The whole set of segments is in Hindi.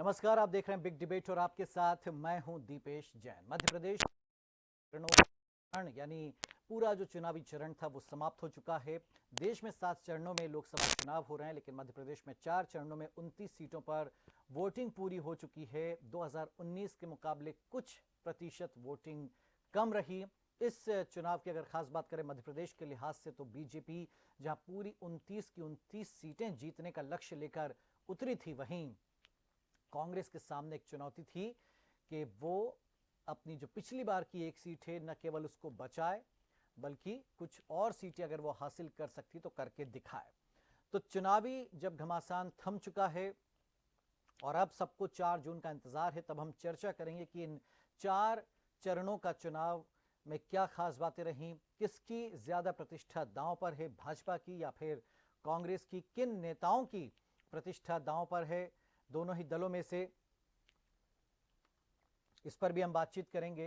नमस्कार, आप देख रहे हैं बिग डिबेट और आपके साथ मैं हूं दीपेश जैन। मध्य प्रदेश यानी पूरा जो चुनावी चरण था वो समाप्त हो चुका है। देश में 7 चरणों में लोकसभा चुनाव हो रहे हैं, लेकिन मध्य प्रदेश में 4 चरणों में 29 सीटों पर वोटिंग पूरी हो चुकी है। 2019 के मुकाबले कुछ प्रतिशत वोटिंग कम रही। इस चुनाव की अगर खास बात करें मध्य प्रदेश के लिहाज से, तो बीजेपी जहां पूरी 29 की 29 सीटें जीतने का लक्ष्य लेकर उतरी थी, वहीं कांग्रेस के सामने एक चुनौती थी कि वो अपनी जो पिछली बार की एक सीट है न केवल उसको बचाए, बल्कि कुछ और सीटें अगर वो हासिल कर सकती तो करके दिखाए। तो चुनावी जब घमासान थम चुका है और अब सबको 4 जून का इंतजार है, तब हम चर्चा करेंगे कि इन 4 चरणों का चुनाव में क्या खास बातें रहीं, किसकी ज्यादा प्रतिष्ठा दांव पर है, भाजपा की या फिर कांग्रेस की, किन नेताओं की प्रतिष्ठा दांव पर है दोनों ही दलों में से। इस पर भी हम बातचीत करेंगे,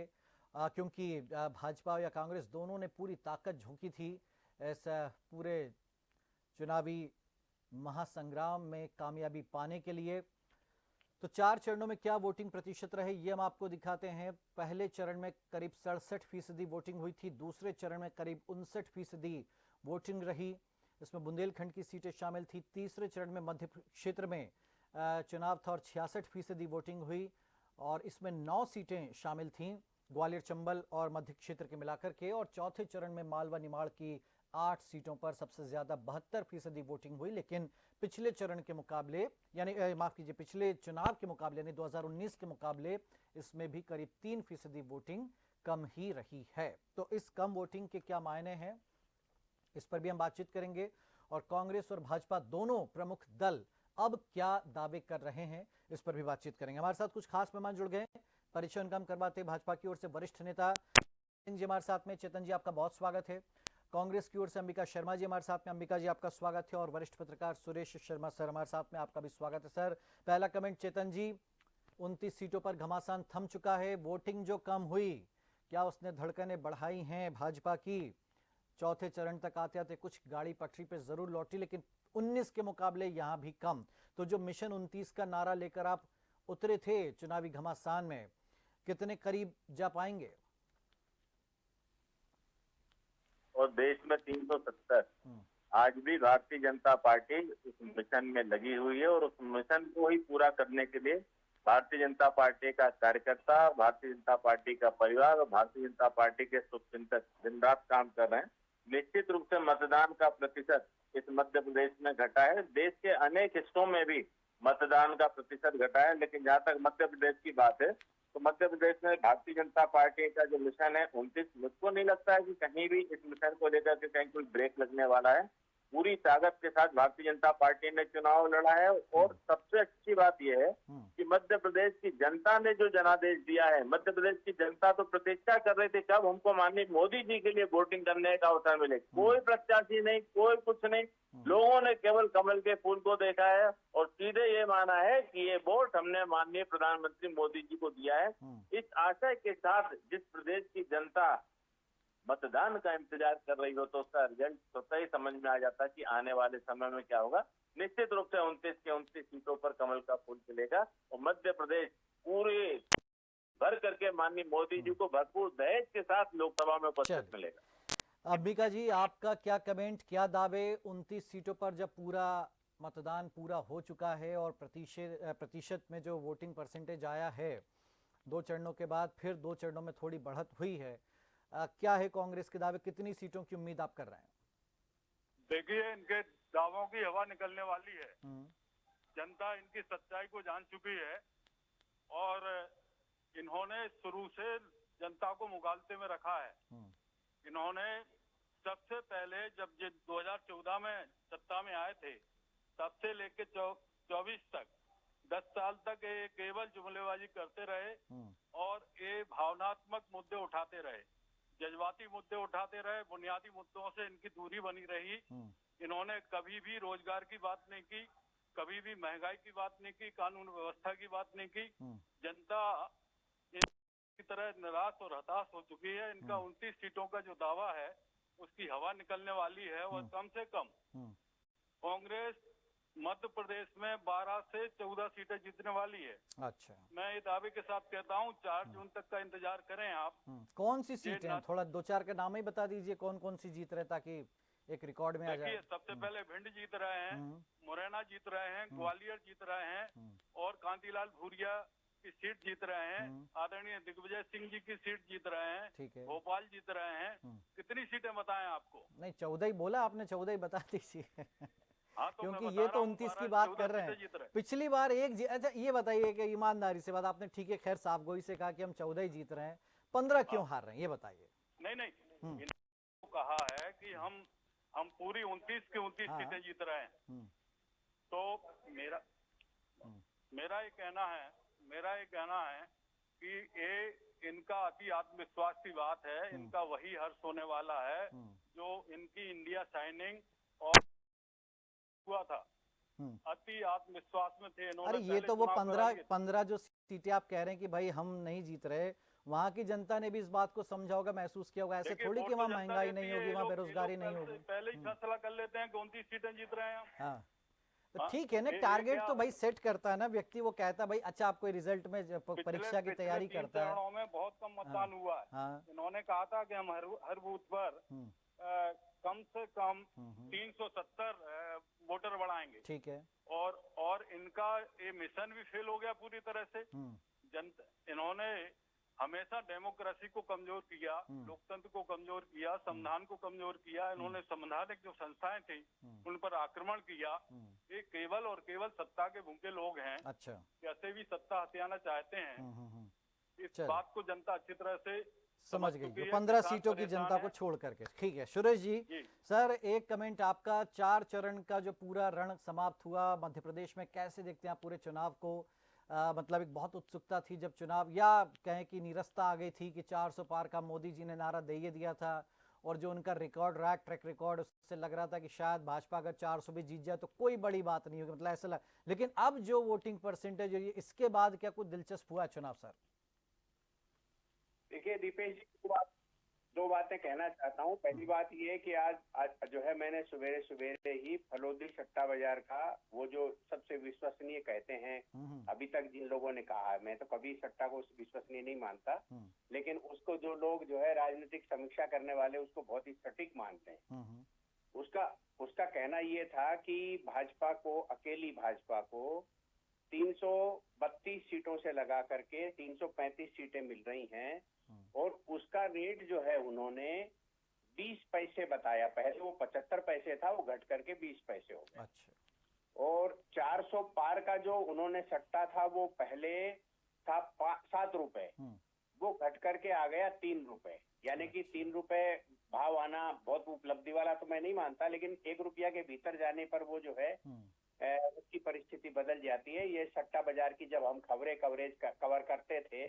क्योंकि भाजपा या कांग्रेस दोनों ने पूरी ताकत झोंकी थी इस पूरे चुनावी महासंग्राम में कामयाबी पाने के लिए। तो 4 चरणों में क्या वोटिंग प्रतिशत रहे ये हम आपको दिखाते हैं। पहले चरण में करीब 67% वोटिंग हुई थी, दूसरे चरण में करीब 59% वोटिंग रही। इसमें बुंदेलखंड की सीटें शामिल थी। तीसरे चरण में मध्य क्षेत्र में चुनाव था और 66% वोटिंग हुई और इसमें 9 सीटें शामिल थीं, ग्वालियर, चंबल और मध्य क्षेत्र के मिलाकर के। और चौथे चरण में मालवा निमाड़ की 8 सीटों पर सबसे ज्यादा 72% वोटिंग हुई, लेकिन पिछले चरण के मुकाबले यानी माफ कीजिए, पिछले चुनाव के मुकाबले यानी 2019 के मुकाबले इसमें भी करीब 3% वोटिंग कम ही रही है। तो इस कम वोटिंग के क्या मायने हैं, इस पर भी हम बातचीत करेंगे। और कांग्रेस और भाजपा दोनों प्रमुख दल अब क्या दावे कर रहे हैं, इस पर भी बातचीत करेंगे। हमारे साथ कुछ खास मेहमान जुड़ गए। परिचय उनका हम करवाते हैं। भाजपा की ओर से वरिष्ठ नेता चेतन जी हमारे साथ में। चेतन जी, आपका बहुत स्वागत है। कांग्रेस की ओर से अंबिका शर्मा जी हमारे साथ में। अंबिका जी, आपका स्वागत है। और वरिष्ठ पत्रकार सुरेश शर्मा सर हमारे साथ में, आपका भी स्वागत है सर। पहला कमेंट चेतन जी, 29 सीटों पर घमासान थम चुका है। वोटिंग जो कम हुई, क्या उसने धड़कनें बढ़ाई हैं भाजपा की? चौथे चरण तक आते आते कुछ गाड़ी पटरी पे जरूर लौटी, लेकिन 19 के मुकाबले यहां भी कम। तो जो मिशन 29 का नारा लेकर आप उतरे थे चुनावी घमासान में, कितने करीब जा पाएंगे? और देश में 370 आज भी भारतीय जनता पार्टी उस मिशन में लगी हुई है और उस मिशन को ही पूरा करने के लिए भारतीय जनता पार्टी का कार्यकर्ता, भारतीय जनता पार्टी का परिवार और भारतीय जनता पार्टी के शुभचिंतक दिन रात काम कर रहे हैं। निश्चित रूप से मतदान का प्रतिशत इस मध्य प्रदेश में घटा है। देश के अनेक हिस्सों में भी मतदान का प्रतिशत घटा है, लेकिन जहाँ तक मध्य प्रदेश की बात है तो मध्य प्रदेश में भारतीय जनता पार्टी का जो मिशन है 29, मुझको नहीं लगता है कि कहीं भी इस मिशन को लेकर के कहीं कोई ब्रेक लगने वाला है। पूरी ताकत के साथ भारतीय जनता पार्टी ने चुनाव लड़ा है और सबसे अच्छी बात यह है कि मध्य प्रदेश की जनता ने जो जनादेश दिया है, मध्य प्रदेश की जनता तो प्रतीक्षा कर रही थी कब हमको माननीय मोदी जी के लिए वोटिंग करने का अवसर मिले। कोई प्रत्याशी नहीं, कोई कुछ नहीं, लोगों ने केवल कमल के फूल को देखा है और सीधे ये माना है कि ये वोट हमने माननीय प्रधानमंत्री मोदी जी को दिया है। इस आशय के साथ जिस प्रदेश की जनता मतदान का इंतजार कर रही हो, तो उसका रिजल्ट स्वतः ही समझ में आ जाता है कि आने वाले समय में क्या होगा। निश्चित रूप से 29 के 29 सीटों पर कमल का फूल खिलेगा और मध्य प्रदेश पूरे भर करके माननीय मोदी जी को भरपूर दहेज के साथ लोकसभा में उपस्थित मिलेगा। अंबिका जी, आपका क्या कमेंट, क्या दावे 29 सीटों पर जब पूरा मतदान पूरा हो चुका है और प्रतिशत में जो वोटिंग परसेंटेज आया है, 2 चरणों के बाद फिर 2 चरणों में थोड़ी बढ़त हुई है, क्या है कांग्रेस के दावे, कितनी सीटों की उम्मीद आप कर रहे हैं? देखिए, इनके दावों की हवा निकलने वाली है। जनता इनकी सच्चाई को जान चुकी है और इन्होंने शुरू से जनता को मुगालते में रखा है। इन्होंने सबसे पहले जब 2014 में सत्ता में आए थे, तब से लेकर 24 तक 10 साल तक ये केवल जुमलेबाजी करते रहे और ये भावनात्मक मुद्दे उठाते रहे, जज्बाती मुद्दे उठाते रहे। बुनियादी मुद्दों से इनकी दूरी बनी रही। इन्होंने कभी भी रोजगार की बात नहीं की, कभी भी महंगाई की बात नहीं की, कानून व्यवस्था की बात नहीं की। जनता की तरह निराश और हताश हो चुकी है। इनका 29 सीटों का जो दावा है उसकी हवा निकलने वाली है और कम से कम कांग्रेस मध्य प्रदेश में 12 से 14 सीटें जीतने वाली है। अच्छा, मैं ये दावे के साथ कहता हूँ 4 जून तक का इंतजार करें आप। कौन सी सीटें हैं? थोड़ा दो चार के नाम ही बता दीजिए, कौन कौन सी जीत रहे, ताकि एक रिकॉर्ड में आ जाए। देखिए, सबसे पहले भिंड जीत रहे हैं, मुरैना जीत रहे हैं, ग्वालियर जीत रहे हैं और कांतीलाल भूरिया की सीट जीत रहे हैं, आदरणीय दिग्विजय सिंह जी की सीट जीत रहे हैं, ठीक है, भोपाल जीत रहे हैं। कितनी सीटें बताएं आपको? नहीं 14 ही बोला आपने, 14 ही बता दीजिए। हाँ, तो क्योंकि मैं ये बता तो रहा हूँ, 29 की 12 बात 14 कर रहे हैं। सीटें जीत रहे हैं। पिछली बार अच्छा ये बताइए कि ईमानदारी से बात, आपने ठीक है खैर साफगोई से कहा कि हम 14 ही जीत रहे हैं, 15 क्यों हार रहे हैं, ये बताइए। नहीं, इन्होंने कहा है कि हम पूरी 29 की 29 हाँ। सीटें जीत रहे हैं। तो मेरा ये कहना है कि ये इनका अति आत्मविश्वास की बात है, इनका वही हर्ष होने वाला है जो इनकी इंडिया साइनिंग और हुआ था। अति आत्मविश्वास में थे इन्होंने। अरे ये तो वो 15 जो सीटें आप कह रहे हैं कि भाई हम नहीं जीत रहे, वहाँ की जनता ने भी इस बात को समझा होगा, महसूस किया होगा। ऐसे थोड़ी कि वहाँ महंगाई नहीं होगी, वहाँ बेरोजगारी नहीं होगी। पहले ही फैसला कर लेते हैं कि 29 सीटें जीत रहे हैं। हाँ, तो ठीक है ना, टारगेट तो भाई सेट करता है ना व्यक्ति, वो कहता है भाई अच्छा आप कोई रिजल्ट में परीक्षा की तैयारी करता है। चरणों में बहुत कम मतदान हुआ है। इन्होंने कहा था कि हम हर बूथ पर कम से कम 370 वोटर बढ़ाएंगे। ठीक है, और इनका ये मिशन भी फेल हो गया पूरी तरह से। इन्होंने हमेशा डेमोक्रेसी को कमजोर किया, लोकतंत्र को कमजोर किया, संविधान को कमजोर किया। इन्होंने संवैधानिक जो संस्थाएं थी उन पर आक्रमण किया। ये केवल और केवल सत्ता के भूखे लोग हैं। अच्छा, कैसे भी सत्ता हथियाना चाहते हैं। इस बात को जनता अच्छी तरह से समझ गई। 15 सीटों की जनता को छोड़ करके। ठीक है सुरेश जी, सर एक कमेंट आपका, 4 चरण का जो पूरा रण समाप्त हुआ मध्य प्रदेश में, कैसे देखते हैं आप पूरे चुनाव को? मतलब एक बहुत उत्सुकता थी जब चुनाव, या कहें कि निरस्ता आ गई थी कि 400 पार का मोदी जी ने नारा दे दिया था, और जो उनका रिकॉर्ड रहा ट्रैक रिकॉर्ड, उससे लग रहा था कि शायद भाजपा अगर 400 भी जीत जाए तो कोई बड़ी बात नहीं होगी, मतलब ऐसा लगा। लेकिन अब जो वोटिंग परसेंटेज है, इसके बाद क्या कुछ दिलचस्प हुआ चुनाव सर? देखिए दीपेश जी, दो बातें कहना चाहता हूँ। पहली बात ये कि आज जो है मैंने सवेरे सवेरे ही फलोदी सट्टा बाजार का वो जो सबसे विश्वसनीय कहते हैं अभी तक जिन लोगों ने कहा है, मैं तो कभी सट्टा को विश्वसनीय नहीं मानता, लेकिन उसको जो लोग जो है राजनीतिक समीक्षा करने वाले उसको बहुत ही सटीक मानते हैं। उसका कहना ये था कि अकेली भाजपा को 332 सीटों से लगा करके 335 सीटें मिल रही हैं, और उसका रेट जो है उन्होंने 20 पैसे बताया। पहले वो 75 पैसे था, वो घट करके 20 पैसे हो गया। अच्छा। और 400 पार का जो उन्होंने सट्टा था वो पहले था 7 रुपए, वो घट करके आ गया 3 रुपए। यानी कि 3 रुपए भाव आना बहुत उपलब्धि वाला तो मैं नहीं मानता, लेकिन 1 रुपया के भीतर जाने पर वो जो है उसकी परिस्थिति बदल जाती है। ये सट्टा बाजार की जब हम कवर करते थे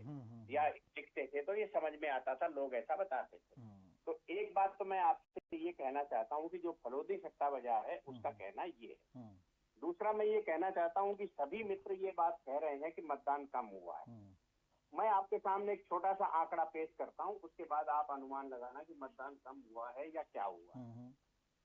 या लिखते थे तो ये समझ में आता था, लोग ऐसा बताते थे। तो एक बात तो मैं आपसे ये कहना चाहता हूँ कि जो फलोदी सट्टा बाजार है उसका कहना ये है। दूसरा मैं ये कहना चाहता हूँ कि सभी मित्र ये बात कह रहे हैं कि मतदान कम हुआ है। मैं आपके सामने एक छोटा सा आंकड़ा पेश करता हूँ, उसके बाद आप अनुमान लगाना कि मतदान कम हुआ है या क्या हुआ।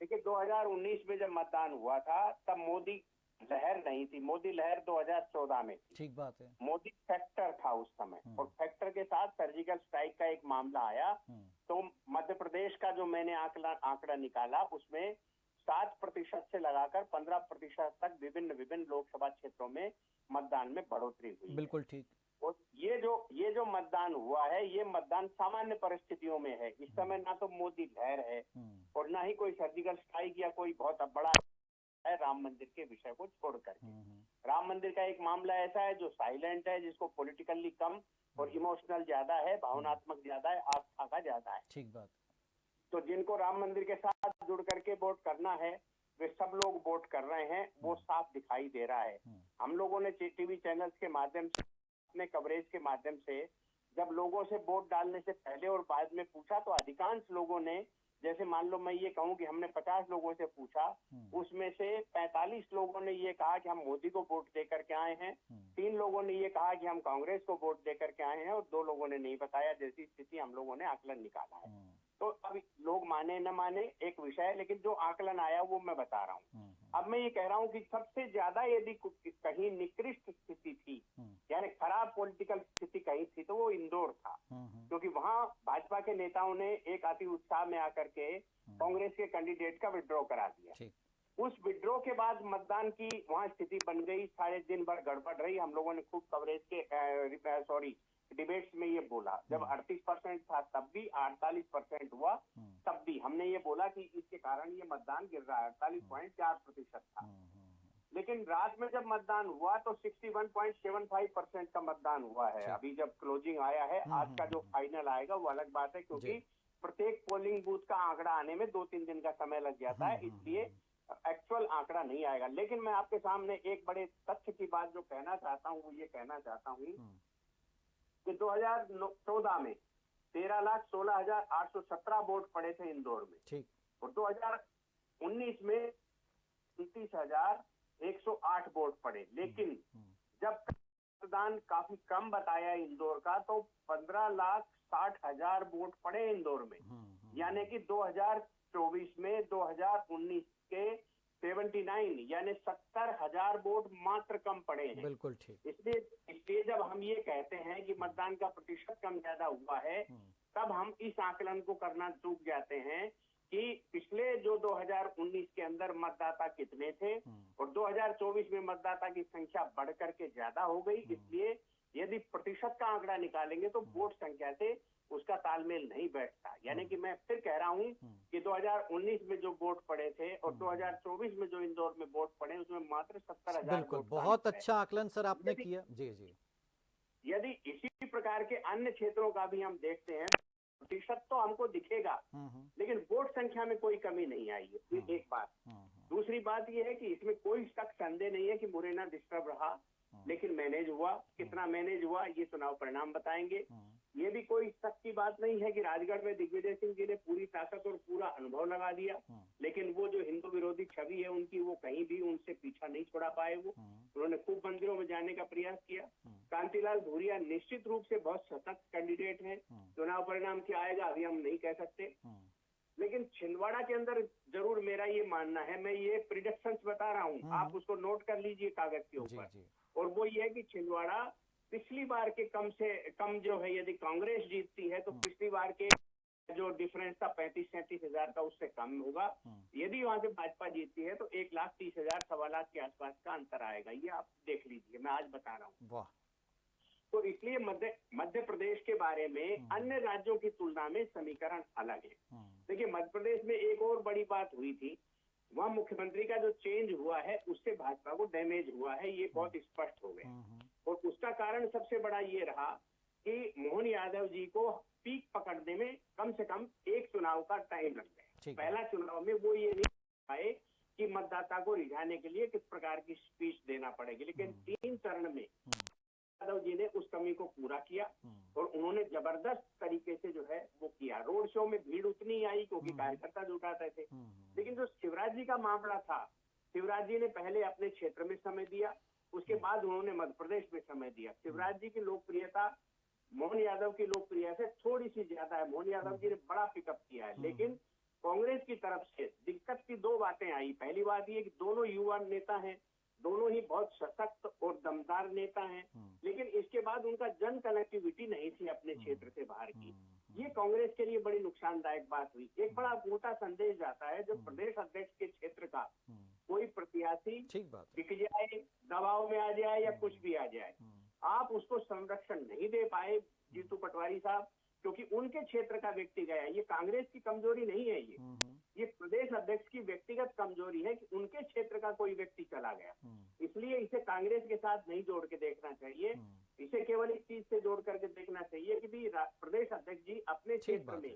देखिए 2019 में जब मतदान हुआ था तब मोदी लहर नहीं थी, मोदी लहर 2014 में थी। ठीक बात है। मोदी फैक्टर था उस समय, और फैक्टर के साथ सर्जिकल स्ट्राइक का एक मामला आया। तो मध्य प्रदेश का जो मैंने आंकड़ा निकाला उसमें 7% से लगाकर 15% तक विभिन्न लोकसभा क्षेत्रों में मतदान में बढ़ोतरी हुई। बिल्कुल ठीक। और ये जो मतदान हुआ है, ये मतदान सामान्य परिस्थितियों में है। इस समय ना तो मोदी लहर है और ना ही कोई सर्जिकल स्ट्राइक या कोई बहुत बड़ा है राम मंदिर के विषय को छोड़ करके। राम मंदिर का एक मामला ऐसा है जो साइलेंट है, जिसको पॉलिटिकली कम और इमोशनल ज्यादा है, भावनात्मक ज्यादा है, आस्था का ज्यादा है। ठीक बात। तो जिनको राम मंदिर के साथ जुड़ करके वोट करना है वे सब लोग वोट कर रहे हैं, वो साफ दिखाई दे रहा है। हम लोगों ने टीवी चैनल्स के माध्यम से, अपने कवरेज के माध्यम से जब लोगों से वोट डालने से पहले और बाद में पूछा तो अधिकांश लोगों ने, जैसे मान लो मैं ये कहूँ कि हमने 50 लोगों से पूछा, उसमें से 45 लोगों ने ये कहा कि हम मोदी को वोट दे करके आए हैं, 3 लोगों ने ये कहा कि हम कांग्रेस को वोट दे करके आए हैं, और 2 लोगों ने नहीं बताया। जैसी स्थिति हम लोगों ने आकलन निकाला है। तो अब लोग माने न माने एक विषय है, लेकिन जो आकलन आया वो मैं बता रहा हूँ। अब मैं ये कह रहा हूँ कि सबसे ज्यादा यदि कहीं निकृष्ट स्थिति थी, यानी खराब पॉलिटिकल स्थिति कहीं थी, तो वो इंदौर था, क्योंकि वहां भाजपा के नेताओं ने एक अति उत्साह में आकर के कांग्रेस के कैंडिडेट का विड्रॉ करा दिया। उस विड्रॉ के बाद मतदान की वहां स्थिति बन गई, सारे दिन भर गड़बड़ रही। हम लोगों ने खूब कवरेज के डिबेट्स में ये बोला, जब 38% था तब भी, 48% हुआ तब भी हमने ये बोला कि इसके कारण ये मतदान गिर रहा है। 48.4% था, लेकिन रात में जब मतदान हुआ तो 61.75% का मतदान हुआ है। अभी जब क्लोजिंग आया है, आज का जो फाइनल आएगा वो अलग बात है, क्योंकि प्रत्येक पोलिंग बूथ का आंकड़ा आने में 2-3 दिन का समय लग जाता है, इसलिए एक्चुअल आंकड़ा नहीं आएगा। लेकिन मैं आपके सामने एक बड़े तथ्य की बात जो कहना चाहता हूँ, वो ये कहना चाहता हूँ कि 2014 में 13,16,817 वोट पड़े थे इंदौर में, और 2019 में 29,108 वोट पड़े। लेकिन जब मतदान काफी कम बताया इंदौर का, तो 15,60,000 वोट पड़े इंदौर में, यानी कि 2024 में 2019 के 79 यानी 70,000 वोट मात्र कम पड़े हैं। बिल्कुल ठीक। इसलिए जब हम ये कहते हैं कि मतदान का प्रतिशत कम ज्यादा हुआ है, तब हम इस आकलन को करना चूक जाते हैं कि पिछले जो 2019 के अंदर मतदाता कितने थे और 2024 में मतदाता की संख्या बढ़ करके ज्यादा हो गई। इसलिए यदि प्रतिशत का आंकड़ा निकालेंगे तो वोट संख्या से उसका तालमेल नहीं बैठता। यानी कि मैं फिर कह रहा हूँ कि 2019 में जो वोट पड़े थे और 2024 में जो इंदौर में वोट पड़े, उसमें मात्र 70,000। बिल्कुल, बहुत अच्छा आकलन सर आपने किया। जी जी। यदि इसी प्रकार के अन्य क्षेत्रों का भी हम देखते हैं, प्रतिशत तो हमको दिखेगा, लेकिन वोट संख्या में कोई कमी नहीं आई है, एक बात। दूसरी बात यह है कि इसमें कोई शक संदेह नहीं है कि मुरैना डिस्टर्ब रहा, लेकिन मैनेज हुआ। कितना मैनेज हुआ ये चुनाव परिणाम बताएंगे। ये भी कोई शक की बात नहीं है कि राजगढ़ में दिग्विजय सिंह जी ने पूरी ताकत और पूरा अनुभव लगा दिया, लेकिन वो जो हिंदू विरोधी छवि है उनकी, वो कहीं भी उनसे पीछा नहीं छोड़ा पाए। वो उन्होंने खूब मंदिरों में जाने का प्रयास किया। कांतिलाल भूरिया निश्चित रूप से बहुत सशक्त कैंडिडेट है। चुनाव परिणाम क्या आएगा अभी हम नहीं कह सकते, लेकिन छिंदवाड़ा के अंदर जरूर मेरा ये मानना है, मैं ये प्रिडिक्शंस बता रहा हूँ, आप उसको नोट कर लीजिए कागज के ऊपर, और वो ये है कि छिंदवाड़ा पिछली बार के कम से कम जो है, यदि कांग्रेस जीतती है तो पिछली बार के जो डिफरेंस था 35-37 हजार का, उससे कम होगा। यदि वहां से भाजपा जीतती है तो 1,30,000 सवा लाख के आसपास का अंतर आएगा। ये आप देख लीजिए, मैं आज बता रहा हूँ। तो इसलिए मध्य प्रदेश के बारे में अन्य राज्यों की तुलना में समीकरण अलग है। देखिए, मध्य प्रदेश में एक और बड़ी बात हुई थी, वहाँ मुख्यमंत्री का जो चेंज हुआ है उससे भाजपा को डैमेज हुआ है, ये बहुत स्पष्ट हो गया। और उसका कारण सबसे बड़ा ये रहा कि मोहन यादव जी को पीक पकड़ने में कम से कम एक चुनाव का टाइम लग गया। पहला चुनाव में वो ये नहीं पाए कि मतदाता को रिझाने के लिए किस प्रकार की स्पीच देना पड़ेगी, लेकिन 3 चरण में यादव जी ने उस कमी को पूरा किया और उन्होंने जबरदस्त तरीके से जो है वो किया। रोड शो में भीड़ उतनी आई क्योंकि कार्यकर्ता जुटाते थे, लेकिन जो शिवराज जी का मामला था, शिवराज जी ने पहले अपने क्षेत्र में समय दिया, उसके बाद उन्होंने मध्य प्रदेश में समय दिया। शिवराज जी की लोकप्रियता मोहन यादव की लोकप्रियता से थोड़ी सी ज्यादा है। मोहन यादव जी ने बड़ा पिकअप किया है, लेकिन कांग्रेस की तरफ से दिक्कत की 2 बातें आई। पहली बात ये कि दोनों युवा नेता हैं, दोनों ही बहुत सशक्त और दमदार नेता हैं, लेकिन इसके बाद उनका जन कनेक्टिविटी नहीं थी अपने क्षेत्र से बाहर की। ये कांग्रेस के लिए बड़ी नुकसानदायक बात हुई। एक बड़ा मोटा संदेश जाता है जब प्रदेश अध्यक्ष के क्षेत्र का कोई प्रत्याशी बिक जाए, दबाव में आ जाए या कुछ भी आ जाए, आप उसको संरक्षण नहीं दे पाए जीतू पटवारी साहब, क्योंकि उनके क्षेत्र का व्यक्ति गया। ये कांग्रेस की कमजोरी नहीं है, ये प्रदेश अध्यक्ष की व्यक्तिगत कमजोरी है कि उनके क्षेत्र का कोई व्यक्ति चला गया। इसलिए इसे कांग्रेस के साथ नहीं जोड़ के देखना चाहिए, इसे केवल एक चीज से जोड़ करके देखना चाहिए कि भी प्रदेश अध्यक्ष जी अपने क्षेत्र में,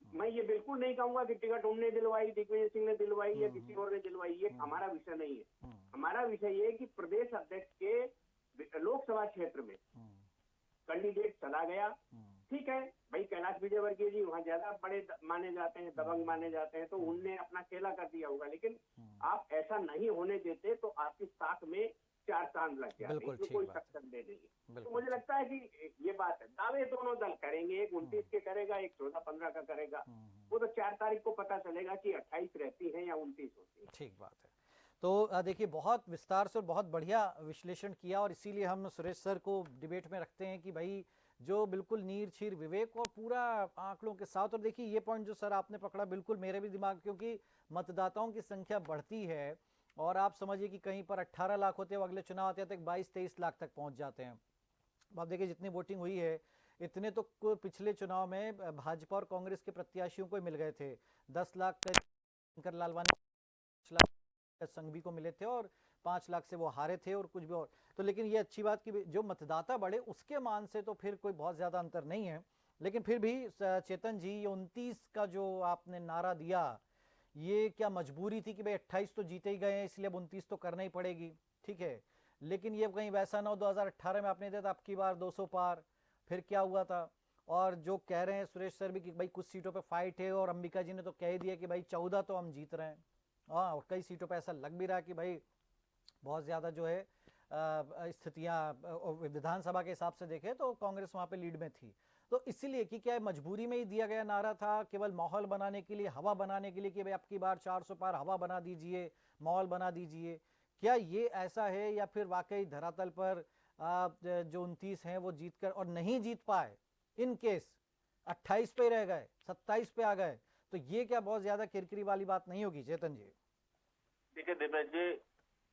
मैं ये बिल्कुल नहीं कहूंगा कि टिकट उनने दिलवाई, दिग्विजय सिंह ने दिलवाई या किसी और ने दिलवाई, ये हमारा विषय नहीं है। हमारा विषय ये है कि प्रदेश अध्यक्ष के लोकसभा क्षेत्र में कैंडिडेट चला गया, ठीक है भाई, कैलाश विजयवर्गीय जी वहाँ ज्यादा बड़े माने जाते हैं, दबंग माने जाते हैं, तो उनने अपना खेला कर दिया होगा, लेकिन आप ऐसा नहीं होने देते तो आपकी साख में 4 चांद लग जाते, इसमें कोई शक संदेह नहीं है। तो मुझे लगता है कि ये बात है, दावे दोनों दल करेंगे, एक 29 के करेगा, एक 14-15 का करेगा, वो तो 4 तारीख को पता चलेगा कि 28 रहती है या 29 होती है। ठीक बात है। तो देखिए बहुत विस्तार से और बहुत बढ़िया विश्लेषण किया, और इसीलिए हम सुरेश सर को डिबेट में रखते हैं कि भाई जो बिल्कुल नीर छीर विवेक और पूरा आंकड़ों के साथ। और देखिए ये पॉइंट जो सर आपने पकड़ा बिल्कुल मेरे भी दिमाग, क्योंकि मतदाताओं की संख्या बढ़ती है और आप समझिए कि कहीं पर 18 लाख होते हैं, अगले चुनाव आते हैं तो 22-23 लाख तक पहुंच जाते हैं। अब देखिए जितनी वोटिंग हुई है इतने तो पिछले चुनाव में भाजपा और कांग्रेस के प्रत्याशियों को मिल गए थे। 10 लाख शंकर लालवानी, 5 लाख संघवी को मिले थे और 5 लाख से वो हारे थे और कुछ भी और। तो लेकिन ये अच्छी बात कि जो मतदाता बढ़े उसके मान से तो फिर कोई बहुत ज्यादा अंतर नहीं है। लेकिन फिर भी चेतन जी, ये 29 का जो आपने नारा दिया, ये क्या मजबूरी थी कि भाई 28 तो जीते ही गए हैं इसलिए अब 29 तो करना ही पड़ेगी, ठीक है, लेकिन ये कहीं वैसा ना हो 2018 में आपने दिया था आपकी बार 200 पार, फिर क्या हुआ था। और जो कह रहे हैं सुरेश सर भी कि भाई कुछ सीटों पे फाइट है, और अंबिका जी ने तो कह दिया कि भाई 14 तो हम जीत रहे हैं। हाँ, और कई सीटों पे ऐसा लग भी रहा है कि भाई बहुत ज़्यादा जो है स्थितियाँ विधानसभा के हिसाब से देखें तो कांग्रेस वहाँ पे लीड में थी। तो इसीलिए कि क्या मजबूरी में ही दिया गया नारा था, केवल माहौल बनाने के लिए, हवा बनाने के लिए कि भाई आपकी बार 400 पार हवा बना दीजिए, माहौल बना दीजिए, क्या ये ऐसा है, या फिर वाकई धरातल पर जो 29 हैं वो जीत कर और नहीं जीत पाए, इन केस 28 पे रह गए, 27 पे आ गए, तो ये क्या बहुत ज्यादा किरकिरी वाली बात नहीं होगी चेतन जी? देखिए दिपेश जी,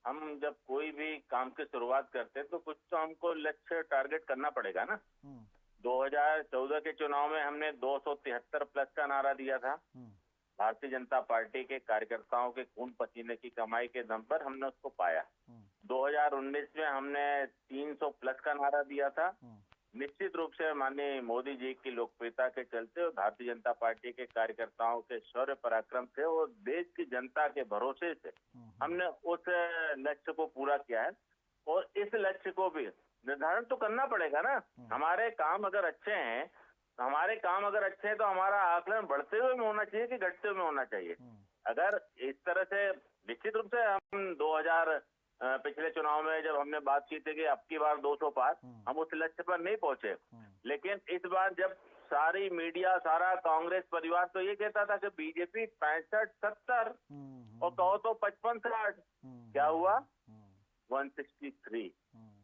हम जब कोई भी काम की शुरुआत करते हैं तो कुछ तो हमको लक्ष्य टारगेट करना पड़ेगा ना। 2014 के चुनाव में हमने 273 प्लस का नारा दिया था। भारतीय जनता पार्टी के कार्यकर्ताओं के खून पसीने की कमाई के दम पर हमने उसको पाया। 2019 में हमने 300 प्लस का नारा दिया था। निश्चित रूप से माननीय मोदी जी की लोकप्रियता के चलते और भारतीय जनता पार्टी के कार्यकर्ताओं के शौर्य पराक्रम से और देश की जनता के भरोसे से हमने उस लक्ष्य को पूरा किया है। और इस लक्ष्य को भी निर्धारण तो करना पड़ेगा ना। हमारे काम अगर अच्छे हैं तो हमारा आकलन बढ़ते हुए में होना चाहिए कि घटते हुए में होना चाहिए। अगर इस तरह से, निश्चित रूप से हम पिछले चुनाव में जब हमने बात की थी कि अब की बार 200 पार, हम उस लक्ष्य पर नहीं पहुंचे। लेकिन इस बार जब सारी मीडिया, सारा कांग्रेस परिवार तो ये कहता था कि बीजेपी 65-70 और कहो तो 55-60, क्या हुआ 163।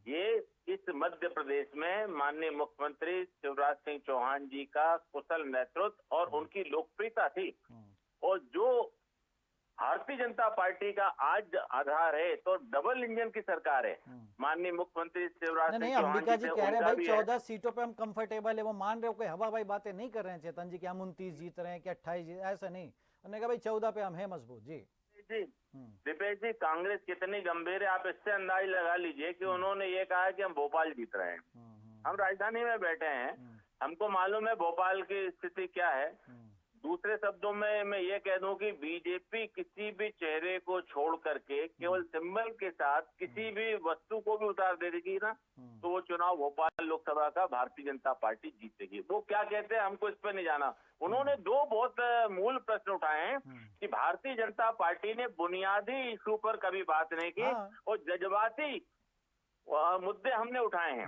ये इस मध्य प्रदेश में माननीय मुख्यमंत्री शिवराज सिंह चौहान जी का कुशल नेतृत्व और उनकी लोकप्रियता थी। और जो भारतीय जनता पार्टी का आज आधार है तो डबल इंजन की सरकार है। माननीय मुख्यमंत्री शिवराज सिंह चौहान अंबिका जी कह रहे हैं भाई 14 सीटों पे हम कंफर्टेबल है, वो मान रहे हो, कोई हवाबाई बातें नहीं कर रहे हैं चेतन जी कि हम 29 जीत रहे हैं कि 28 जीत, ऐसा नहीं। उन्होंने कहा भाई 14 पे हम है मजबूत। जी जी दीपेश जी, कांग्रेस कितनी गंभीर है आप इससे अंदाज लगा लीजिए कि उन्होंने ये कहा कि हम भोपाल जीत रहे हैं। हम राजधानी में बैठे हैं, हमको मालूम है भोपाल की स्थिति क्या है। दूसरे शब्दों में मैं ये कह दूं कि बीजेपी किसी भी चेहरे को छोड़ करके केवल सिंबल के साथ किसी भी वस्तु को भी उतार दे देगी ना, तो वो चुनाव भोपाल लोकसभा का भारतीय जनता पार्टी जीतेगी। वो क्या कहते हैं हमको इस पर नहीं जाना। उन्होंने दो बहुत मूल प्रश्न उठाए हैं कि भारतीय जनता पार्टी ने बुनियादी इशू पर कभी बात नहीं की और जज्बाती मुद्दे हमने उठाए हैं।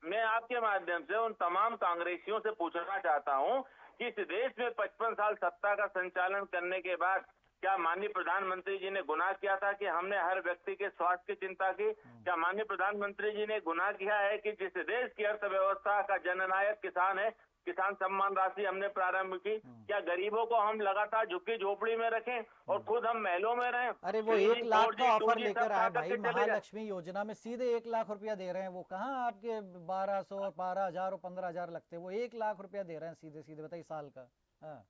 मैं आपके माध्यम से उन तमाम कांग्रेसियों से पूछना चाहता हूं कि इस देश में 55 साल सत्ता का संचालन करने के बाद क्या माननीय प्रधानमंत्री जी ने गुनाह किया था कि हमने हर व्यक्ति के स्वास्थ्य की चिंता की? क्या माननीय प्रधानमंत्री जी ने गुनाह किया है कि जिस देश की अर्थव्यवस्था का जननायक किसान है, किसान सम्मान राशि हमने प्रारंभ की? क्या गरीबों को हम लगातार झुग्गी झोपड़ी में रखें और खुद हम महलों में रहें? अरे वो 1 लाख का ऑफर लेकर आए भाई, महालक्ष्मी योजना में सीधे 1 लाख रुपया दे रहे हैं। वो कहाँ आपके 1200 और 12,000 और 15,000 लगते हैं, वो 1 लाख रुपया दे रहे हैं सीधे सीधे, बताइए साल का। हाँ,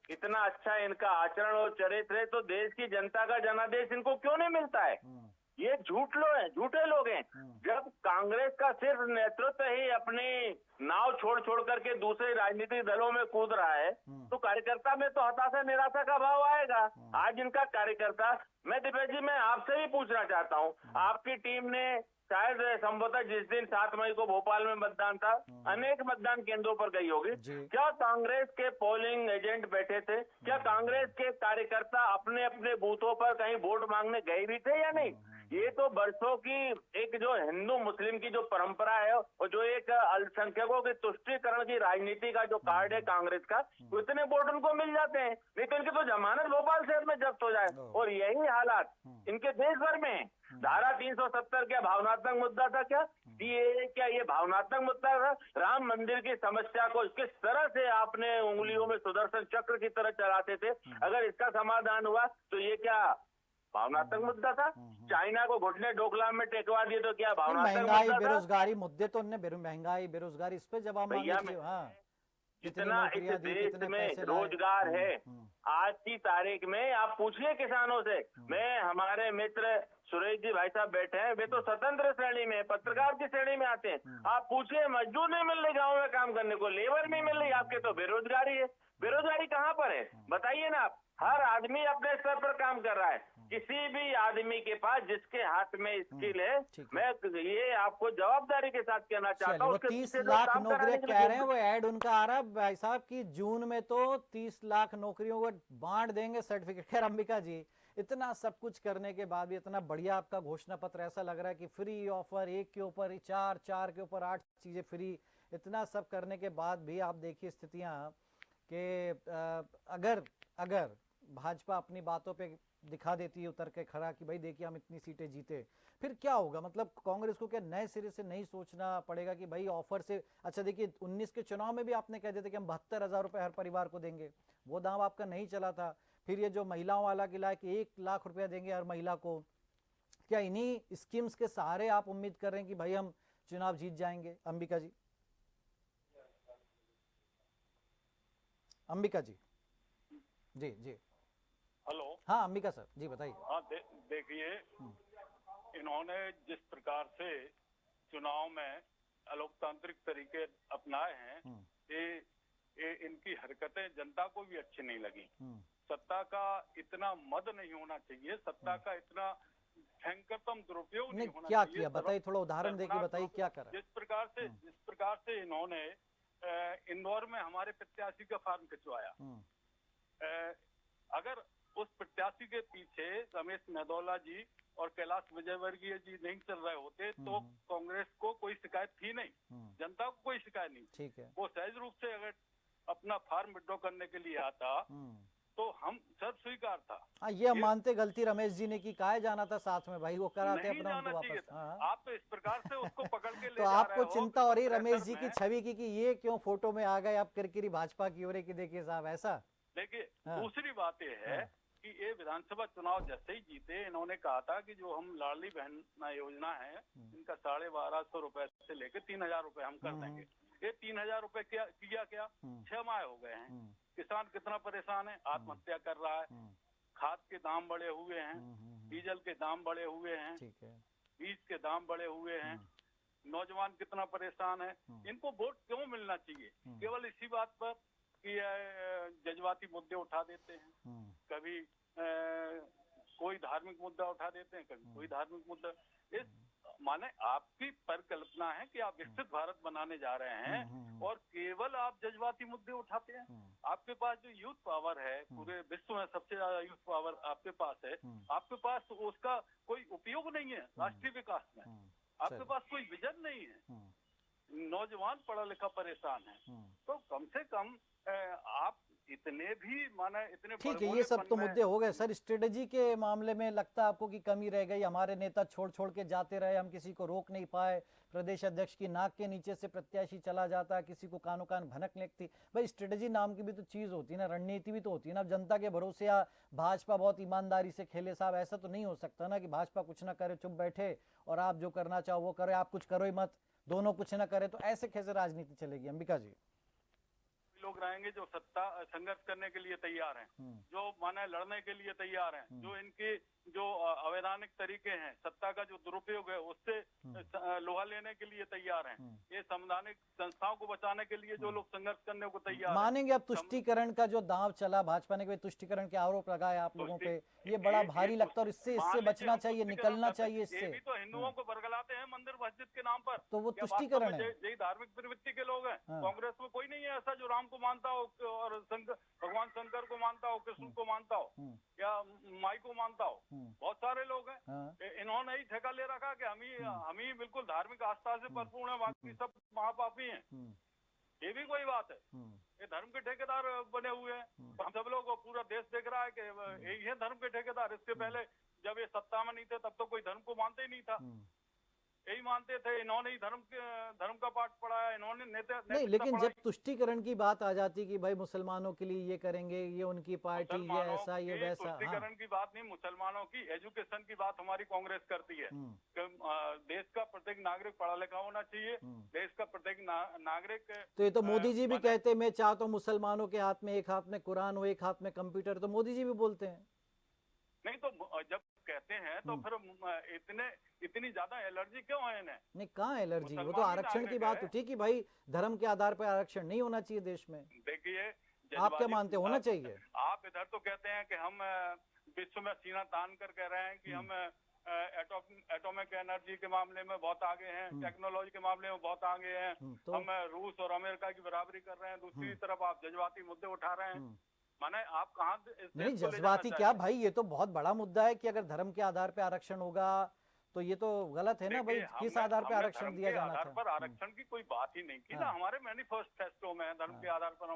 इतना अच्छा इनका आचरण और चरित्र है तो देश की जनता का जनादेश इनको क्यों नहीं मिलता है? ये झूठे लोग हैं। जब कांग्रेस का सिर्फ नेतृत्व ही अपनी नाव छोड़ करके दूसरे राजनीतिक दलों में कूद रहा है तो कार्यकर्ता में तो हताशा निराशा का भाव आएगा। आज इनका कार्यकर्ता, मैं दिपेश जी मैं आपसे भी पूछना चाहता हूँ, आपकी टीम ने शायद संभवतः जिस दिन 7 मई को भोपाल में मतदान था, अनेक मतदान केंद्रों पर गई होगी। क्या कांग्रेस के पोलिंग एजेंट बैठे थे? क्या कांग्रेस के कार्यकर्ता अपने अपने बूथों पर कहीं वोट मांगने गए भी थे या नहीं? ये तो बरसों की एक जो हिंदू मुस्लिम की जो परंपरा है और जो एक अल्पसंख्यक विधायकों की तुष्टीकरण की राजनीति का जो कार्ड है कांग्रेस का, उतने वोट उनको मिल जाते हैं, नहीं तो इनकी तो जमानत भोपाल शहर में जब्त हो जाए। और यही हालात इनके देश भर में है। धारा 370 क्या भावनात्मक मुद्दा था क्या? क्या ये भावनात्मक मुद्दा था? राम मंदिर की समस्या को किस तरह से आपने उंगलियों में सुदर्शन चक्र की तरह चलाते थे, अगर इसका समाधान हुआ तो ये क्या भावनात्मक मुद्दा था? चाइना को घुटने डोकलाम में टेकवा दिए तो क्या भावनात्मक महंगाई मुद्दा था? बेरोजगारी मुद्दे तो उनने महंगाई बेरोजगारी इस पे जवाब मांगे थे। हाँ, जितना इस देश में रोजगार है, आज की तारीख में आप पूछिए किसानों से। मैं हमारे मित्र सुरेश जी भाई साहब बैठे हैं, वे तो स्वतंत्र श्रेणी में, पत्रकार की श्रेणी में आते हैं। आप पूछिए, मजदूर नहीं मिल रही गाँव में काम करने को, लेबर नहीं मिल रही, आपके तो बेरोजगारी है। बेरोजगारी कहाँ पर है बताइए ना आप? हर आदमी अपने स्तर पर काम कर रहा है। किसी भी आदमी के पास जिसके हाथ में स्किल है, मैं ये आपको जवाबदारी के साथ कहना चाहता हूँ। 30 लाख नौकरियां कह रहे हैं, वो ऐड उनका आ रहा है भाई साहब की जून में तो 30 लाख नौकरियों को बांट देंगे सर्टिफिकेट। खैर अंबिका जी, इतना सब कुछ करने के बाद भी इतना बढ़िया आपका घोषणा पत्र, ऐसा लग रहा है कि फ्री ऑफर, एक के ऊपर 4, 4 के ऊपर 8 चीजें फ्री, इतना सब करने के बाद भी आप देखिए स्थितियां कि अगर भाजपा अपनी बातों पे दिखा देती है उतर के खड़ा कि भाई देखिए हम इतनी सीटें जीते, फिर क्या होगा? मतलब कांग्रेस को क्या नए सिरे से नहीं सोचना पड़ेगा कि भाई ऑफर से, अच्छा देखिए 19 के चुनाव में भी आपने कह दिया था कि हम 72,000 रुपए हर परिवार को देंगे, वो दाम आपका नहीं चला था। फिर ये जो महिलाओं वाला गिला कि 1 लाख रुपया देंगे हर महिला को, क्या इन्हीं स्कीम्स के सहारे आप उम्मीद कर रहे हैं कि भाई हम चुनाव जीत जाएंगे? अंबिका जी, अंबिका जी, जी जी, हेलो। हाँ अंबिका सर जी बताइए। हाँ देखिए, इन्होंने जिस प्रकार से चुनाव में अलोकतांत्रिक तरीके अपनाए हैं, ये इनकी हरकतें जनता को भी अच्छी नहीं लगी। सत्ता का इतना मद नहीं होना चाहिए, सत्ता का इतना भयंकरतम दुरुपयोग नहीं होना क्या चाहिए। किया बताइए, थोड़ा उदाहरण देके बताइए क्या करा? जिस प्रकार से इन्होंने इंदौर में हमारे प्रत्याशी का फार्म खिंचवाया, अगर उस प्रत्याशी के पीछे रमेश मेहदौला जी और कैलाश विजयवर्गीय जी नहीं चल रहे होते तो कांग्रेस को कोई शिकायत थी नहीं, जनता को कोई शिकायत नहीं। ठीक है, वो सहज रूप से अगर अपना फार्म विड्रॉ करने के लिए आता तो हम सब स्वीकार था। हाँ ये हम मानते, गलती रमेश जी ने की, काहे जाना था साथ में भाई, वो कराते अपना उनको वापस। हाँ। आप तो इस प्रकार से उसको पकड़ के ले तो जा आपको रहे हो चिंता हो रही रमेश जी की छवि की कि ये क्यों फोटो में आ गए आप किरकिरी भाजपा की ओर की, देखिए साहब ऐसा। देखिए दूसरी बात यह है कि ये विधानसभा चुनाव जैसे ही जीते, इन्होंने कहा था कि जो हम लाडली बहन योजना है इनका 1250 रुपए से लेकर 3,000 रुपए हम कर देंगे। ये 3,000 रुपए क्या 6 माह हो गए हैं, किसान कितना परेशान है, आत्महत्या कर रहा है, खाद के दाम बढ़े हुए हैं, डीजल के दाम बढ़े हुए हैं, बीज के दाम बढ़े हुए हैं, नौजवान कितना परेशान है। इनको वोट क्यों मिलना चाहिए? केवल इसी बात पर कि जज्बाती मुद्दे उठा देते हैं, कभी कोई धार्मिक मुद्दा उठा देते हैं, कभी कोई धार्मिक मुद्दा। इस माने आपकी परिकल्पना है कि आप विकसित भारत बनाने जा रहे हैं और केवल आप जज्बाती मुद्दे उठाते हैं। आपके पास जो यूथ पावर है, पूरे विश्व में सबसे ज्यादा यूथ पावर आपके पास है, आपके पास उसका कोई उपयोग नहीं है राष्ट्रीय विकास में, आपके पास कोई विजन नहीं है, नौजवान पढ़ा लिखा परेशान है। तो कम से कम आप इतने भी माने इतने ठीक है, ये सब तो मुद्दे हो गए सर। स्ट्रेटेजी के मामले में लगता है आपको कि कमी रह गई, हमारे नेता छोड़ छोड़ के जाते रहे, हम किसी को रोक नहीं पाए, प्रदेश अध्यक्ष की नाक के नीचे से प्रत्याशी चला जाता, किसी को कानो कान भनक लगती। भाई स्ट्रेटेजी नाम की भी तो चीज होती है ना, रणनीति भी तो होती है ना। जनता के भरोसे या भाजपा बहुत ईमानदारी से खेले साहब, ऐसा तो नहीं हो सकता ना कि भाजपा कुछ ना करे चुप बैठे और आप जो करना चाहो वो करे, आप कुछ करो ही मत, दोनों कुछ ना करे, तो ऐसे कैसे राजनीति चलेगी? अंबिका जी, लोग रहेंगे जो सत्ता संघर्ष करने के लिए तैयार हैं, जो माने लड़ने के लिए तैयार हैं, जो इनके जो अवैधानिक तरीके हैं, सत्ता का जो दुरुपयोग है उससे लोहा लेने के लिए तैयार हैं। ये संवैधानिक संस्थाओं को बचाने के लिए जो लोग संघर्ष करने को तैयार मानेंगे अब तुष्टीकरण का जो दांव चला भाजपा ने, तुष्टीकरण के आरोप लगाए आप लोगों पे, ये बड़ा भारी लगता है और इससे बचना चाहिए, निकलना चाहिए इससे। ये भी तो हिंदुओं को बरगलाते हैं मंदिर मस्जिद के नाम पर, तो वो तुष्टीकरण है। यही धार्मिक प्रवृत्ति के लोग हैं। कांग्रेस में कोई नहीं है ऐसा जो राम को मानता हो और भगवान शंकर को मानता हो, कृष्ण को मानता हो या माई को मानता हो। बहुत सारे लोग हैं। हाँ। इन्होंने ही ठेका ले रखा कि हम ही बिल्कुल धार्मिक आस्था से भरपूर है, बाकी सब महापापी हैं। ये भी कोई बात है? ये धर्म के ठेकेदार बने हुए हैं। हम सब लोग, पूरा देश देख रहा है कि यही है धर्म के ठेकेदार। इसके पहले जब ये सत्ता में नहीं थे तब तो कोई धर्म को मानते ही नहीं था, यही मानते थे। इन्होंने ही धर्म का पाठ पढ़ाया, इन्होंने नहीं, लेकिन जब तुष्टीकरण की बात आ जाती कि भाई मुसलमानों के लिए ये करेंगे, ये उनकी पार्टी, ये ऐसा, ये वैसा। तुष्टीकरण की बात नहीं, मुसलमानों की एजुकेशन की बात हमारी कांग्रेस करती है। देश का प्रत्येक नागरिक पढ़ा लिखा होना चाहिए, देश का प्रत्येक नागरिक। तो ये तो मोदी जी भी कहते हैं, मैं चाहता हूँ मुसलमानों के हाथ में एक हाथ में कुरान हो, एक हाथ में कंप्यूटर, तो मोदी जी भी बोलते हैं। नहीं तो जब कहते हैं तो फिर इतनी ज्यादा एलर्जी क्यों है इन्हें? नहीं, कहाँ एलर्जी? वो तो आरक्षण की बात उठी कि भाई धर्म के आधार पर आरक्षण नहीं होना चाहिए देश में। देखिए, आप क्या मानते हो, होना चाहिए? आप इधर तो कहते हैं कि हम विश्व में सीना तान कर कह रहे हैं कि हम एटॉमिक एनर्जी के मामले में बहुत आगे हैं, टेक्नोलॉजी के मामले में बहुत आगे हैं, हम रूस और अमेरिका की बराबरी कर रहे हैं। दूसरी तरफ आप जज्बाती मुद्दे उठा रहे हैं। माने आप कहाँ? नहीं, जज्बाती क्या भाई, ये तो बहुत बड़ा मुद्दा है कि अगर धर्म के आधार पे आरक्षण होगा तो ये तो गलत है ना भाई। किस आधार पे आरक्षण दिया जाना था? पर आरक्षण की कोई बात ही नहीं की ना। हमारे मैनिफेस्टो में धर्म के आधार पर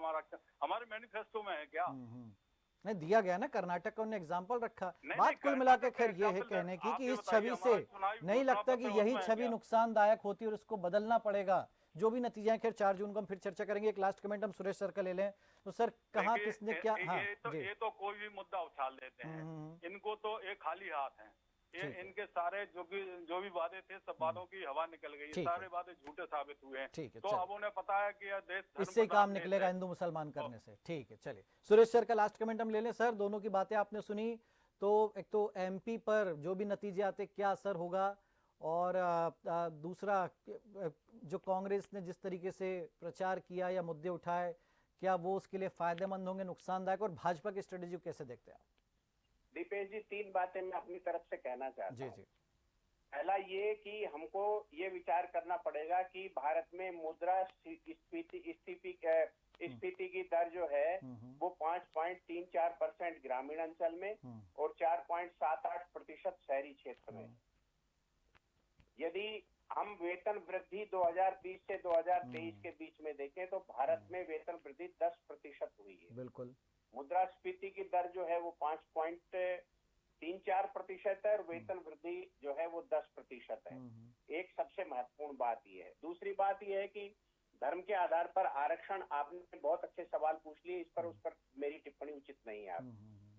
हमारे मैनिफेस्टो में है क्या? नहीं, दिया गया ना, कर्नाटक का उन्होंने एग्जाम्पल रखा। बात कुल मिला के खैर ये है कहने की कि इस छवि से नहीं लगता कि यही छवि नुकसानदायक होती है और इसको बदलना पड़ेगा। जो भी नतीजा है, खैर 4 जून को हम फिर चर्चा करेंगे। एक लास्ट कमेंट हम सुरेश सर का ले लें। तो सर, कहाँ किसने क्या? हाँ, ये तो कोई भी मुद्दा उछाल देते हैं। इनको तो एक खाली हाथ है। ये इनके सारे जो भी वादे थे, सब वादों की हवा निकल गई। सारे वादे झूठे साबित हुए हैं। तो अब उन्हें पता है कि यह देश इससे काम निकलेगा हिंदू मुसलमान करने से। ठीक है, चलिए सुरेश सर का लास्ट कमेंट हम ले लें। सर, दोनों की बातें आपने सुनी, तो एक तो एमपी पर जो भी नतीजे आते क्या असर होगा, और दूसरा जो कांग्रेस ने जिस तरीके से प्रचार किया या मुद्दे उठाए, क्या वो उसके लिए फायदेमंद होंगे, नुकसानदायक, और भाजपा की स्ट्रेटेजी को कैसे देखते हैं आप? दीपेश जी, 3 बातें मैं अपनी तरफ से कहना चाहता हूँ। पहला ये कि हमको ये विचार करना पड़ेगा कि भारत में मुद्रा स्फीति की दर जो है वो 5.34% ग्रामीण अंचल में और 4.78% शहरी क्षेत्र में। यदि हम वेतन वृद्धि 2020 से 2023 के बीच में देखें तो भारत में वेतन वृद्धि 10% हुई है। बिल्कुल। मुद्रास्फीति की दर जो है वो 5.34% है और वेतन वृद्धि जो है वो 10% है। एक सबसे महत्वपूर्ण बात ये है। दूसरी बात ये है कि धर्म के आधार पर आरक्षण, आपने बहुत अच्छे सवाल पूछ लिए, उस पर मेरी टिप्पणी उचित नहीं है।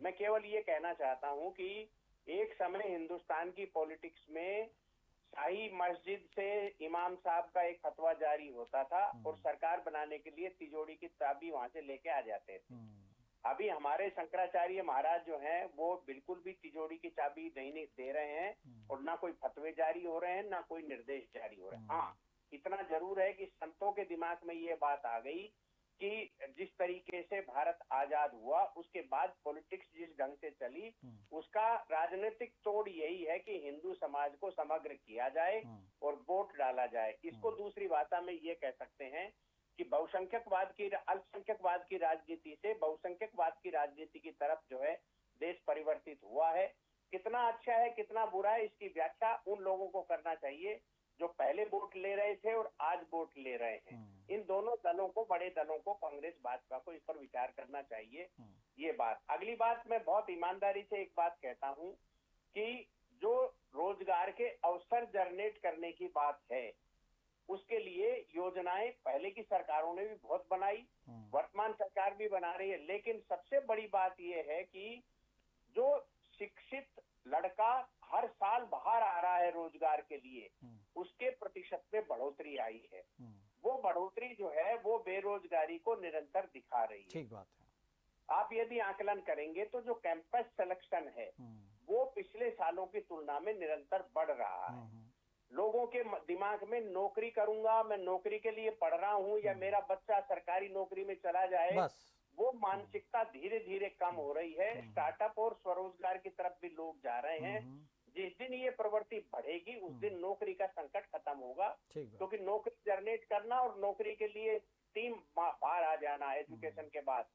मैं केवल ये कहना चाहता हूँ कि एक समय हिंदुस्तान की पॉलिटिक्स में शाही मस्जिद से इमाम साहब का एक फतवा जारी होता था और सरकार बनाने के लिए तिजोरी की चाबी वहां से लेके आ जाते थे। अभी हमारे शंकराचार्य महाराज जो हैं वो बिल्कुल भी तिजोरी की चाबी नहीं दे रहे हैं और ना कोई फतवे जारी हो रहे हैं, ना कोई निर्देश जारी हो रहे हैं। हाँ, इतना जरूर है कि संतों के दिमाग में ये बात आ गई कि जिस तरीके से भारत आजाद हुआ उसके बाद पॉलिटिक्स जिस ढंग से चली, उसका राजनीतिक तोड़ यही है कि हिंदू समाज को समग्र किया जाए और वोट डाला जाए। इसको दूसरी भाषा में ये कह सकते हैं कि अल्पसंख्यकवाद की राजनीति से बहुसंख्यकवाद की राजनीति की तरफ जो है देश परिवर्तित हुआ है। कितना अच्छा है, कितना बुरा है, इसकी व्याख्या उन लोगों को करना चाहिए जो पहले वोट ले रहे थे और आज वोट ले रहे हैं। इन दोनों दलों को, बड़े दलों को, कांग्रेस भाजपा को, इस पर विचार करना चाहिए। ये बात। अगली बात, मैं बहुत ईमानदारी से एक बात कहता हूँ कि जो रोजगार के अवसर जनरेट करने की बात है उसके लिए योजनाएं पहले की सरकारों ने भी बहुत बनाई, वर्तमान सरकार भी बना रही है। लेकिन सबसे बड़ी बात यह है कि जो शिक्षित लड़का हर साल बाहर आ रहा है रोजगार के लिए, उसके प्रतिशत में बढ़ोतरी आई है। वो बढ़ोतरी जो है वो बेरोजगारी को निरंतर दिखा रही है। ठीक बात है। आप यदि आकलन करेंगे तो जो कैंपस सिलेक्शन है वो पिछले सालों की तुलना में निरंतर बढ़ रहा है। लोगों के दिमाग में नौकरी करूंगा, मैं नौकरी के लिए पढ़ रहा हूँ या मेरा बच्चा सरकारी नौकरी में चला जाए, वो मानसिकता धीरे धीरे कम हो रही है। स्टार्टअप और स्वरोजगार की तरफ भी लोग जा रहे हैं। जिस दिन ये प्रवृत्ति बढ़ेगी उस दिन नौकरी का संकट खत्म होगा, क्योंकि नौकरी जनरेट करना और नौकरी के लिए टीम बाहर आ जाना एजुकेशन के बाद,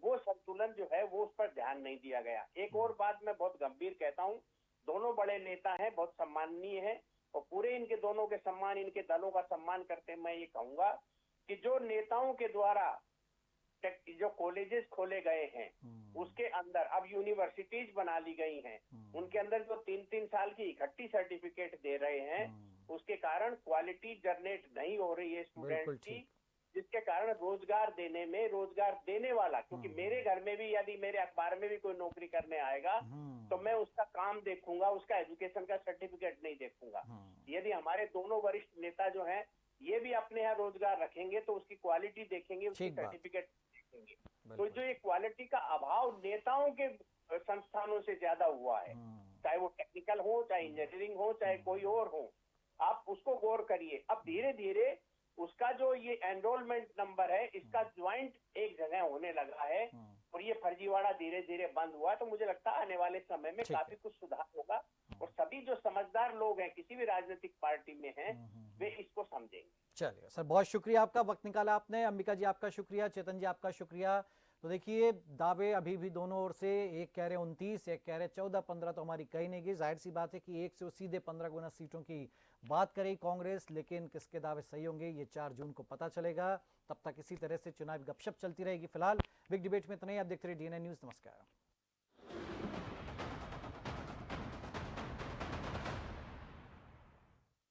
वो संतुलन जो है वो उस पर ध्यान नहीं दिया गया। एक और बात मैं बहुत गंभीर कहता हूँ, दोनों बड़े नेता हैं, बहुत सम्माननीय है, और पूरे इनके दोनों के सम्मान, इनके दलों का सम्मान करते मैं ये कहूंगा कि जो नेताओं के द्वारा जो कॉलेजेस खोले गए हैं उसके अंदर अब यूनिवर्सिटीज बना ली गई हैं, उनके अंदर जो 3-3 साल की इकट्ठी सर्टिफिकेट दे रहे हैं, उसके कारण क्वालिटी जनरेट नहीं हो रही है स्टूडेंट की, जिसके कारण रोजगार देने में, रोजगार देने वाला, क्योंकि मेरे घर में भी यदि मेरे अखबार में भी कोई नौकरी करने आएगा तो मैं उसका काम देखूंगा, उसका एजुकेशन का सर्टिफिकेट नहीं देखूंगा। यदि हमारे दोनों वरिष्ठ नेता जो हैं ये भी अपने यहाँ रोजगार रखेंगे तो उसकी क्वालिटी देखेंगे, उसकी सर्टिफिकेट देखेंगे। तो जो ये क्वालिटी का अभाव नेताओं के संस्थानों से ज्यादा हुआ है, चाहे वो टेक्निकल हो, चाहे इंजीनियरिंग हो, चाहे कोई और हो, आप उसको गौर करिए। अब धीरे धीरे उसका जो ये एनरोलमेंट नंबर है इसका ज्वाइंट एक जगह होने लगा है और ये फर्जीवाड़ा धीरे धीरे बंद हुआ, तो मुझे लगता है आने वाले समय में काफी कुछ सुधार होगा और सभी जो समझदार लोग हैं किसी भी राजनीतिक पार्टी में हैं वे इसको समझेंगे। चलिए सर, बहुत शुक्रिया, आपका वक्त निकाला आपने। अंबिका जी आपका शुक्रिया, चेतन जी आपका शुक्रिया। तो देखिए दावे अभी भी दोनों ओर से, एक कह रहे 29, एक कह रहे 14-15, तो हमारी कहीं नहीं गई। जाहिर सी बात है कि एक से सीधे 15 गुना सीटों की बात करेगी कांग्रेस, लेकिन किसके दावे सही होंगे ये 4 जून को पता चलेगा। तब तक इसी तरह से चुनावी गपशप चलती रहेगी। फिलहाल बिग डिबेट में इतना ही। आप देखते रहिए DNN न्यूज। नमस्कार।